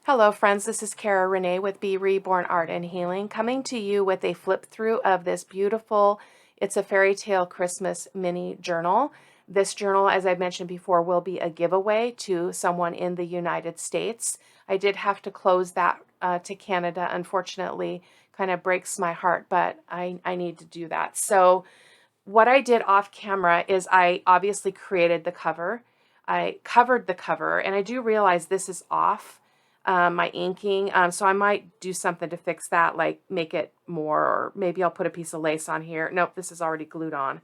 Hello friends, this is Cara-Renee with B.Reborn Art and Healing, coming to you with a flip through of this beautiful It's a Fairy Tale Christmas mini journal. This journal, as I mentioned before, will be a giveaway to someone in the United States. I did have to close that to Canada, unfortunately. Kind of breaks my heart, but I need to do that. So what I did off camera is I obviously created the cover. I covered the cover, and I do realize this is off. My inking, so I might do something to fix that, like make it more, or maybe I'll put a piece of lace on here. Nope, this is already glued on.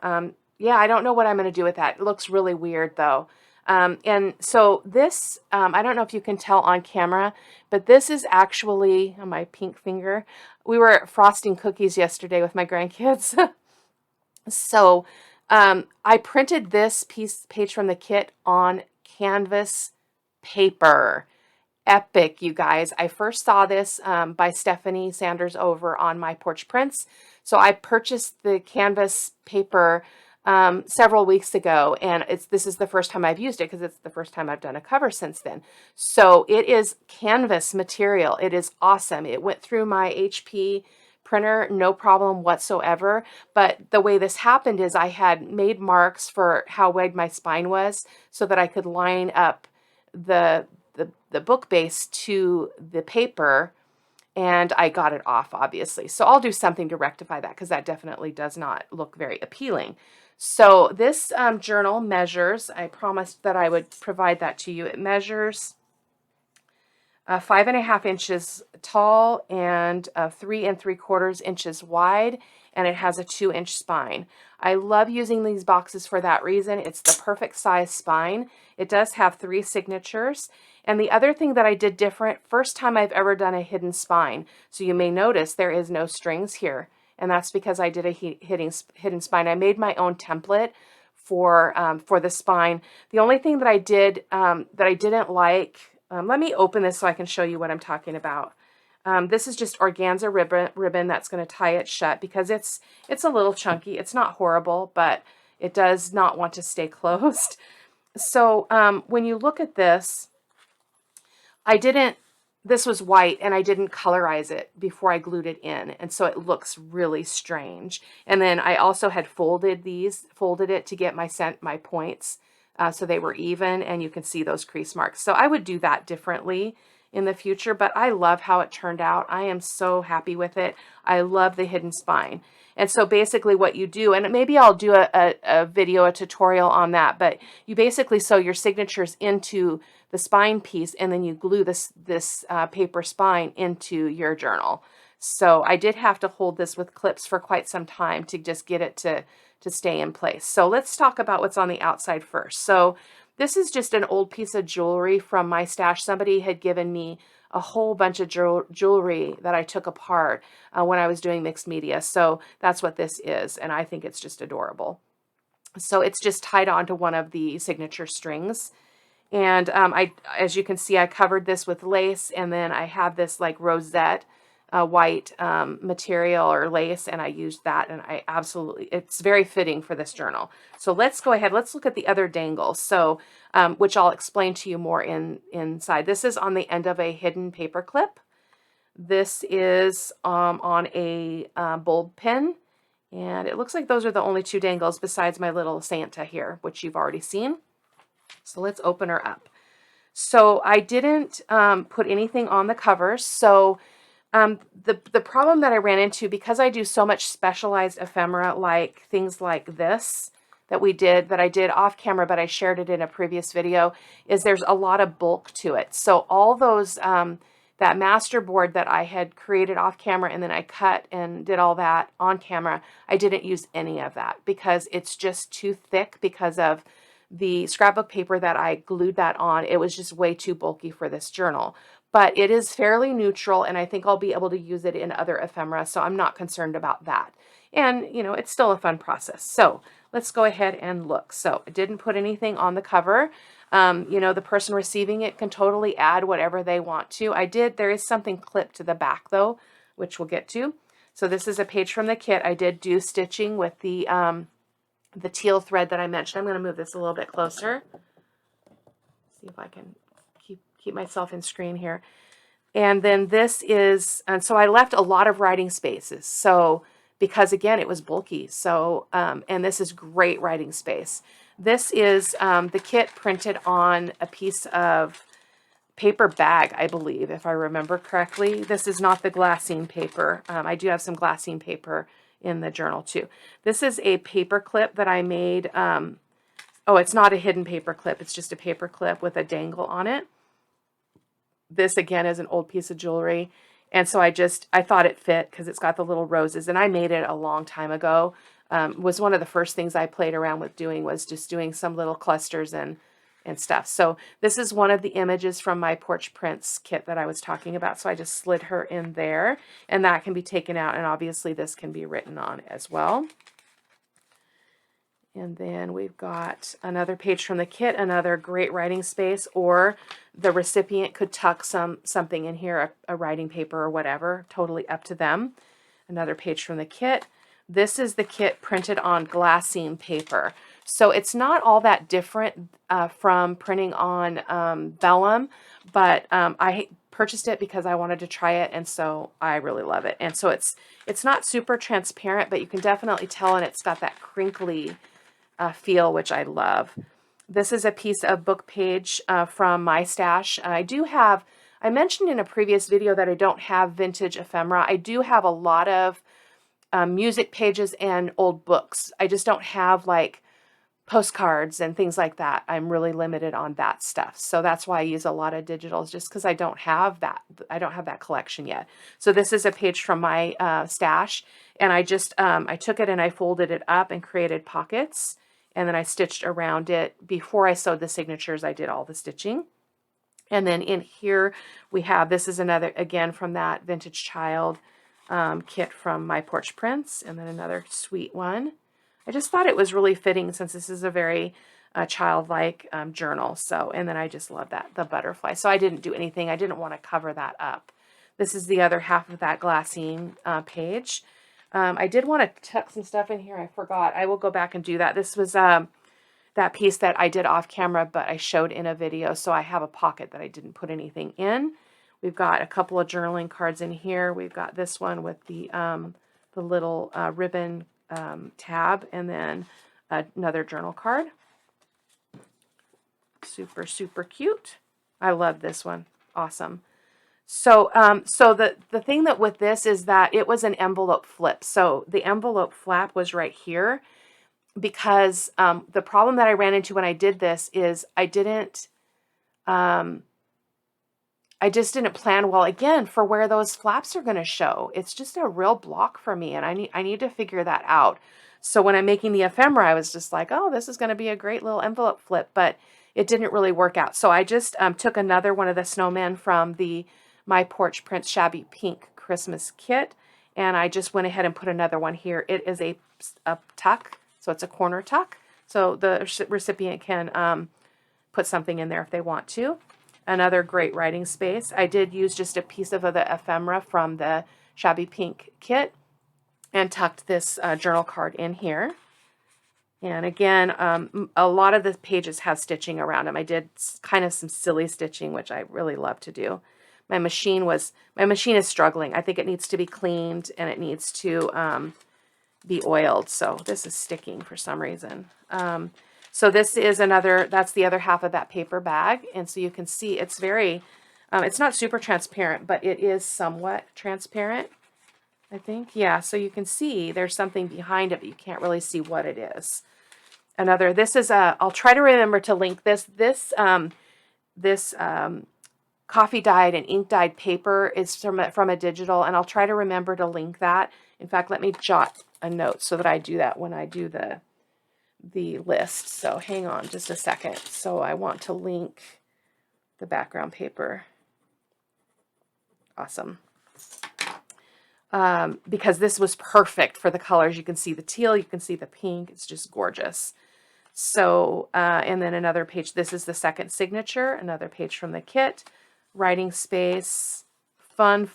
Yeah, I don't know what I'm going to do with that. It looks really weird though. And so this, I don't know if you can tell on camera, but this is actually on my pink finger. We were frosting cookies yesterday with my grandkids. So I printed this page from the kit on canvas paper. Epic, you guys. I first saw this by Stephanie Sanders over on My Porch Prints. So I purchased the canvas paper several weeks ago, and this is the first time I've used it because it's the first time I've done a cover since then. So it is canvas material. It is awesome. It went through my HP printer, no problem whatsoever. But the way this happened is I had made marks for how wide my spine was so that I could line up the book base to the paper, and I got it off, obviously. So I'll do something to rectify that because that definitely does not look very appealing. So this journal measures, I promised that I would provide that to you. It measures 5.5 inches tall and 3 3/4 inches wide, and it has a 2-inch spine. I love using these boxes for that reason. It's the perfect size spine. It does have 3 signatures. And the other thing that I did different, first time I've ever done a hidden spine. So you may notice there is no strings here. And that's because I did a hidden spine. I made my own template for the spine. The only thing that I did that I didn't like, let me open this so I can show you what I'm talking about. This is just organza ribbon that's going to tie it shut because it's a little chunky. It's not horrible, but it does not want to stay closed. So when you look at this, this was white and I didn't colorize it before I glued it in. And so it looks really strange. And then I also had folded it to get my points so they were even, and you can see those crease marks. So I would do that differently in the future, but I love how it turned out. I am so happy with it. I love the hidden spine. And so basically what you do, and maybe I'll do a video, a tutorial on that, but you basically sew your signatures into the spine piece, and then you glue this paper spine into your journal. So I did have to hold this with clips for quite some time to just get it to stay in place. So let's talk about what's on the outside first. So this is just an old piece of jewelry from my stash. Somebody had given me a whole bunch of jewelry that I took apart when I was doing mixed media. So that's what this is, and I think it's just adorable. So it's just tied onto one of the signature strings. And as you can see, I covered this with lace, and then I have this like rosette white material or lace, and I used that, and it's very fitting for this journal. So let's go ahead, let's look at the other dangles, so which I'll explain to you more inside. This is on the end of a hidden paper clip. This is on a bulb pin, and it looks like those are the only 2 dangles besides my little Santa here, which you've already seen. So let's open her up. So I didn't put anything on the covers. So the problem that I ran into, because I do so much specialized ephemera, like things like this that I did off camera, but I shared it in a previous video, is there's a lot of bulk to it. So all those, that master board that I had created off camera and then I cut and did all that on camera, I didn't use any of that because it's just too thick because of the scrapbook paper that I glued that on. It was just way too bulky for this journal. But it is fairly neutral, and I think I'll be able to use it in other ephemera, so I'm not concerned about that. And, you know, it's still a fun process. So let's go ahead and look. So I didn't put anything on the cover. You know, the person receiving it can totally add whatever they want to. There is something clipped to the back, though, which we'll get to. So this is a page from the kit. I did do stitching with the teal thread that I mentioned. I'm going to move this a little bit closer. See if I can keep keep myself in screen here. And then this is, and so I left a lot of writing spaces. So, because again, it was bulky. So, and this is great writing space. This is the kit printed on a piece of paper bag, I believe, if I remember correctly. This is not the glassine paper. I do have some glassine paper in the journal too. This is a paper clip that I made. Oh, it's not a hidden paper clip. It's just a paper clip with a dangle on it. This again is an old piece of jewelry. And so I thought it fit because it's got the little roses, and I made it a long time ago. Was one of the first things I played around with doing, was just doing some little clusters and stuff. So this is one of the images from my Porch Prints kit that I was talking about. So I just slid her in there, and that can be taken out, and obviously this can be written on as well. And then we've got another page from the kit, another great writing space, or the recipient could tuck something in here, a writing paper or whatever, totally up to them. Another page from the kit. This is the kit printed on glassine paper. So it's not all that different from printing on vellum, but I purchased it because I wanted to try it, and so I really love it. And so it's not super transparent, but you can definitely tell, and it's got that crinkly feel, which I love. This is a piece of book page from my stash. I mentioned in a previous video that I don't have vintage ephemera. I do have a lot of music pages and old books. I just don't have like postcards and things like that. I'm really limited on that stuff. So that's why I use a lot of digitals, just because I don't have that. I don't have that collection yet. So this is a page from my stash, and I took it and I folded it up and created pockets, and then I stitched around it. Before I sewed the signatures, I did all the stitching. And then in here we have, this is another, again, from that Vintage Child kit from my Porch Prints, and then another sweet one. I just thought it was really fitting since this is a very childlike journal. So, and then I just love that, the butterfly. So I didn't do anything. I didn't want to cover that up. This is the other half of that glassine page. I did want to tuck some stuff in here. I forgot. I will go back and do that. This was that piece that I did off camera, but I showed in a video. So I have a pocket that I didn't put anything in. We've got a couple of journaling cards in here. We've got this one with the little ribbon tab, and then another journal card. Super, super cute. I love this one. Awesome. So, so the thing that with this is that it was an envelope flip. So the envelope flap was right here, because the problem that I ran into when I did this is I just didn't plan well, again, for where those flaps are going to show. It's just a real block for me, and I need to figure that out. So when I'm making the ephemera, I was just like, oh, this is going to be a great little envelope flip, but it didn't really work out. So I just took another one of the snowmen from the My Porch Prints Shabby Pink Christmas kit, and I just went ahead and put another one here. It is a tuck, so it's a corner tuck. So the recipient can put something in there if they want to. Another great writing space. I did use just a piece of the ephemera from the Shabby Pink kit and tucked this journal card in here. And again, a lot of the pages have stitching around them. I did kind of some silly stitching, which I really love to do. My machine is struggling. I think it needs to be cleaned, and it needs to be oiled. So this is sticking for some reason. So this is that's the other half of that paper bag. And so you can see it's very, it's not super transparent, but it is somewhat transparent, I think. Yeah, so you can see there's something behind it, but you can't really see what it is. This is I'll try to remember to link this. This coffee dyed and ink dyed paper is from a digital, and I'll try to remember to link that. In fact, let me jot a note so that I do that when I do the list. So hang on just a second. So I want to link the background paper. Awesome. Because this was perfect for the colors. You can see the teal, you can see the pink. It's just gorgeous. So, and then another page. This is the second signature, another page from the kit. Writing space, fun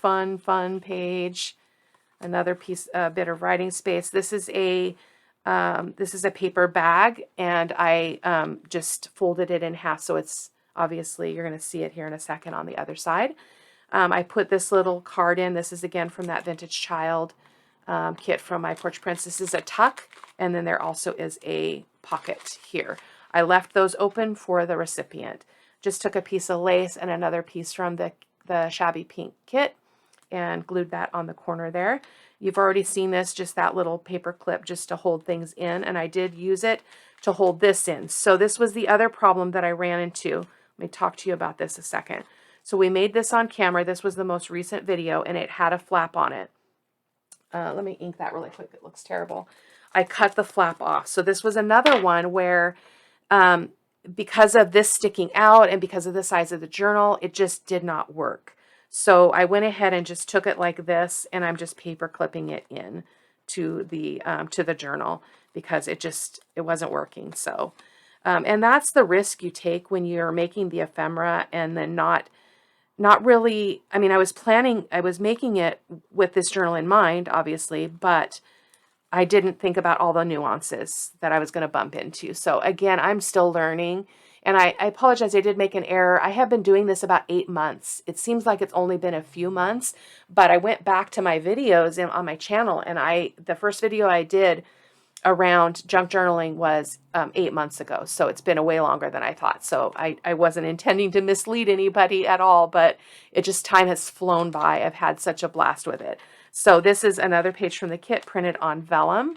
page. Another piece, a bit of writing space. This is a paper bag, and I just folded it in half, so it's Obviously, you're going to see it here in a second on the other side. I put this little card in. This is again from that Vintage Child kit from My Porch Prince. This is a tuck, and then there also is a pocket here. I left those open for the recipient. Just took a piece of lace and another piece from the Shabby Pink kit and glued that on the corner there. You've already seen this, just that little paper clip just to hold things in, and I did use it to hold this in. So this was the other problem that I ran into. Let me talk to you about this a second. So we made this on camera. This was the most recent video, and it had a flap on it. Let me ink that really quick. It looks terrible. I cut the flap off. So this was another one where because of this sticking out and because of the size of the journal, it just did not work. So I went ahead and just took it like this, and I'm just paper clipping it in to the journal because it wasn't working. So, and that's the risk you take when you're making the ephemera and then not really, I mean, I was making it with this journal in mind, obviously, but I didn't think about all the nuances that I was going to bump into. So again, I'm still learning, and I apologize. I did make an error. I have been doing this about 8 months. It seems like it's only been a few months, but I went back to my videos on my channel, and the first video I did around junk journaling was 8 months ago. So it's been a way longer than I thought. So I wasn't intending to mislead anybody at all, but time has flown by. I've had such a blast with it. So this is another page from the kit printed on vellum.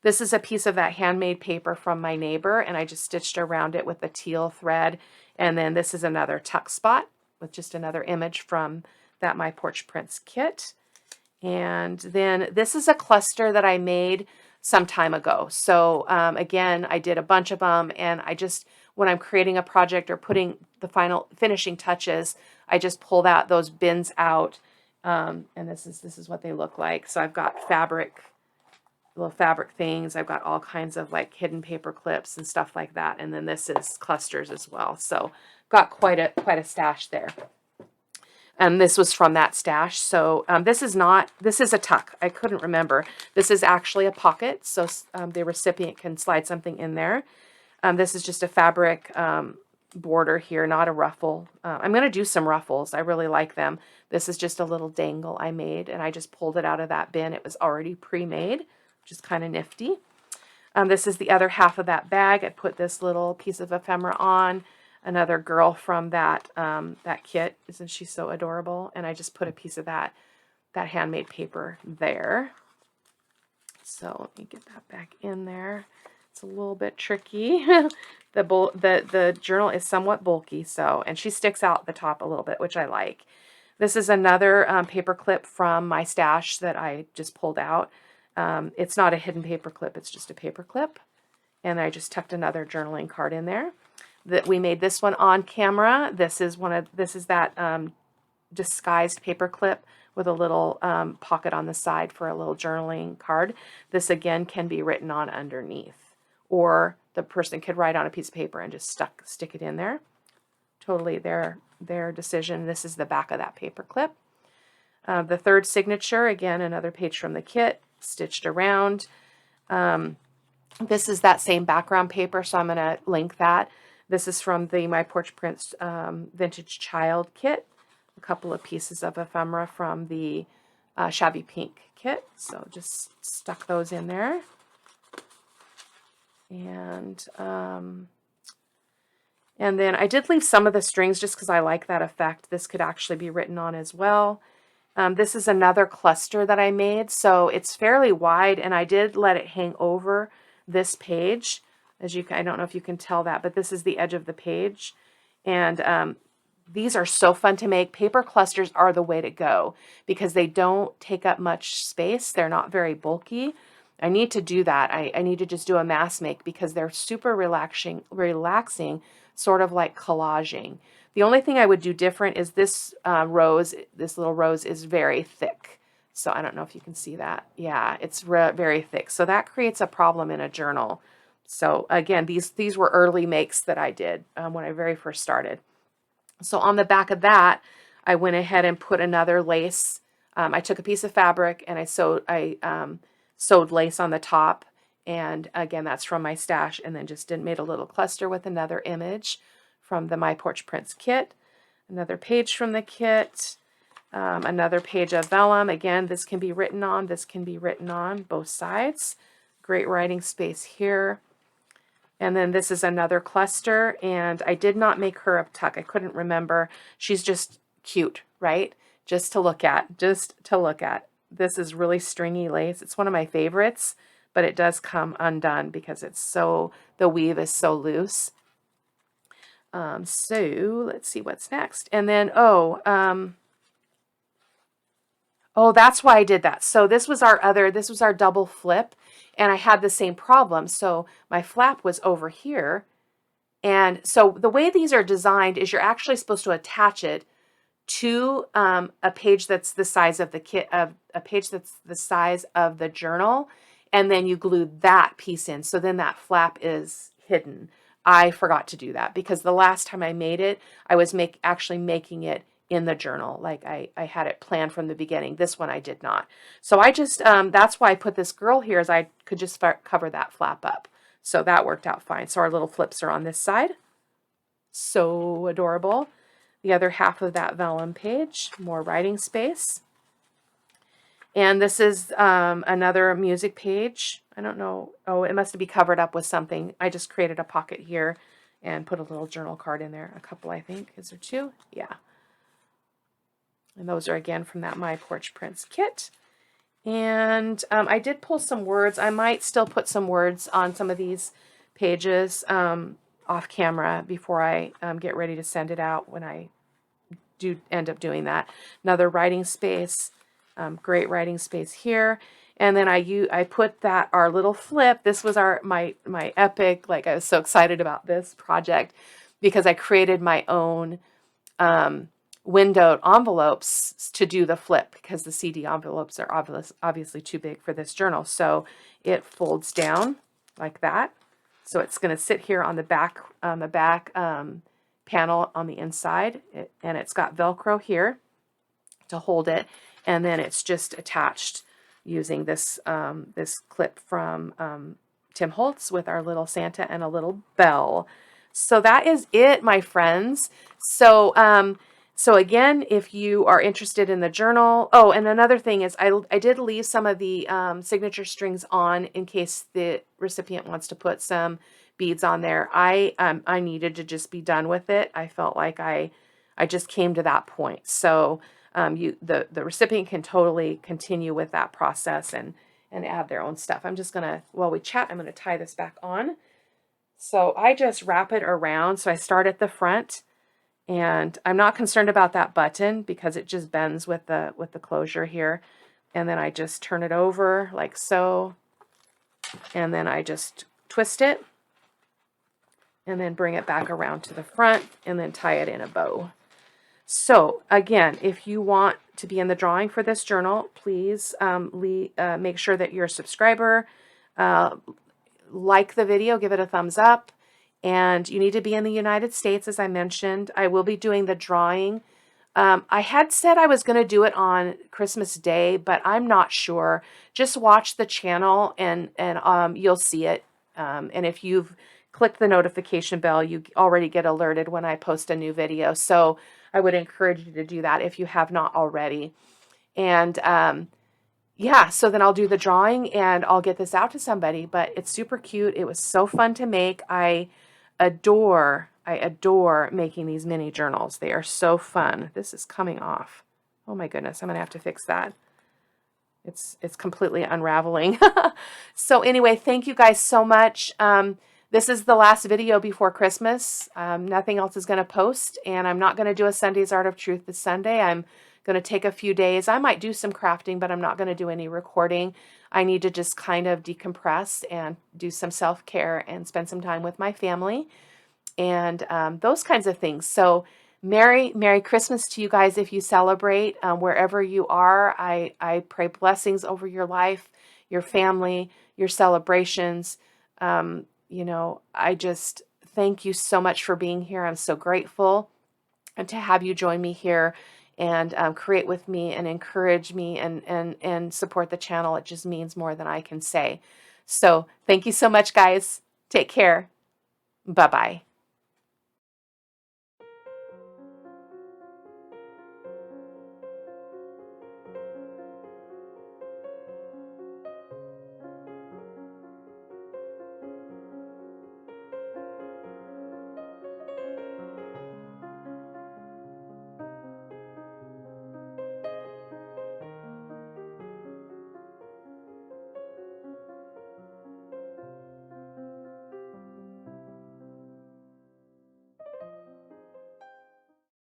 This is a piece of that handmade paper from my neighbor, and I just stitched around it with the teal thread. And then this is another tuck spot with just another image from that My Porch Prince kit. And then this is a cluster that I made some time ago. So again, I did a bunch of them, and when I'm creating a project or putting the final finishing touches, I just pull those bins out. And this is what they look like. So I've got little fabric things. I've got all kinds of like hidden paper clips and stuff like that. And then this is clusters as well. So got quite a stash there. And this was from that stash. So this is a tuck. I couldn't remember. This is actually a pocket. So the recipient can slide something in there. This is just a fabric border here, not a ruffle. I'm going to do some ruffles. I really like them. This is just a little dangle I made, and I just pulled it out of that bin. It was already pre-made, which is kind of nifty. This is the other half of that bag. I put this little piece of ephemera on. Another girl from that kit. Isn't she so adorable? And I just put a piece of that handmade paper there. So let me get that back in there. It's a little bit tricky. The journal is somewhat bulky, and she sticks out the top a little bit, which I like. This is another paper clip from my stash that I just pulled out. It's not a hidden paper clip, it's just a paper clip. And I just tucked another journaling card in there. We made this one on camera. This is that disguised paper clip with a little pocket on the side for a little journaling card. This again can be written on underneath, or the person could write on a piece of paper and just stick it in there. Totally their decision. This is the back of that paper clip. The third signature, again, another page from the kit, stitched around. This is that same background paper, so I'm going to link that. This is from the My Porch Prince Vintage Child kit. A couple of pieces of ephemera from the Shabby Pink kit. So just stuck those in there. And then I did leave some of the strings just because I like that effect. This could actually be written on as well. This is another cluster that I made. So it's fairly wide, and I did let it hang over this page. I don't know if you can tell that, but this is the edge of the page. And these are so fun to make. Paper clusters are the way to go because they don't take up much space. They're not very bulky. I need to do that. I need to just do a mass make because they're super relaxing, sort of like collaging. The only thing I would do different is this little rose is very thick. So I don't know if you can see that. Yeah, it's very thick. So that creates a problem in a journal. So again, these were early makes that I did when I very first started. So on the back of that, I went ahead and put another lace. I took a piece of fabric and I sewed lace on the top. And again, that's from my stash, and then just made a little cluster with another image from the My Porch Prints kit. Another page from the kit. Another page of vellum. Again, this can be written on. This can be written on both sides. Great writing space here. And then this is another cluster, and I did not make her a tuck. I couldn't remember. She's just cute, right? Just to look at, just to look at. This is really stringy lace. It's one of my favorites, but it does come undone because it's so, the weave is so loose. So let's see what's next. And then, oh, that's why I did that. So this was our double flip, and I had the same problem. So my flap was over here. And so the way these are designed is you're actually supposed to attach it to a page that's the size of the kit, of a page that's the size of the journal, and then you glue that piece in. So then that flap is hidden. I forgot to do that because the last time I made it, I was actually making it in the journal. Like I had it planned from the beginning. This one I did not. So I just, that's why I put this girl here, is I could just cover that flap up. So that worked out fine. So our little flips are on this side. So adorable. The other half of that vellum page, more writing space. And this is another music page. I don't know. Oh, it must be covered up with something. I just created a pocket here and put a little journal card in there. A couple, I think. Is there two? Yeah. And those are, again, from that My Porch Prints kit. And I did pull some words. I might still put some words on some of these pages off camera before I get ready to send it out, when I do end up doing that. Another writing space, great writing space here. And then I put that, our little flip, this was my epic, like I was so excited about this project because I created my own windowed envelopes to do the flip, because the CD envelopes are obviously too big for this journal. So it folds down like that. So it's going to sit here on the back panel on the inside, and it's got Velcro here to hold it, and then it's just attached using this this clip from Tim Holtz with our little Santa and a little bell. So that is it, my friends. So again, if you are interested in the journal, oh, and another thing is I did leave some of the signature strings on in case the recipient wants to put some beads on there. I needed to just be done with it. I felt like I just came to that point. So the recipient can totally continue with that process and add their own stuff. I'm just gonna, while we chat, I'm gonna tie this back on. So I just wrap it around. So I start at the front. And I'm not concerned about that button because it just bends with the closure here. And then I just turn it over like so. And then I just twist it. And then bring it back around to the front and then tie it in a bow. So again, if you want to be in the drawing for this journal, please make sure that you're a subscriber. Like the video, give it a thumbs up. And you need to be in the United States, as I mentioned. I will be doing the drawing. I had said I was going to do it on Christmas Day, but I'm not sure. Just watch the channel and you'll see it. And if you've clicked the notification bell, you already get alerted when I post a new video. So I would encourage you to do that if you have not already. And yeah, so then I'll do the drawing and I'll get this out to somebody. But it's super cute. It was so fun to make. I adore making these mini journals. They are so fun. This is coming off. Oh my goodness, I'm gonna have to fix that. It's completely unraveling. So anyway, thank you guys so much. This is the last video before Christmas. Nothing else is gonna post, and I'm not gonna do a Sunday's Art of Truth this Sunday. I'm gonna take a few days. I might do some crafting, but I'm not gonna do any recording. I need to just kind of decompress and do some self-care and spend some time with my family and those kinds of things. So Merry Christmas to you guys if you celebrate. Wherever you are, I pray blessings over your life, your family, your celebrations. You know, I just thank you so much for being here. I'm so grateful and to have you join me here and create with me and encourage me and support the channel. It just means more than I can say. So thank you so much, guys. Take care. Bye-bye.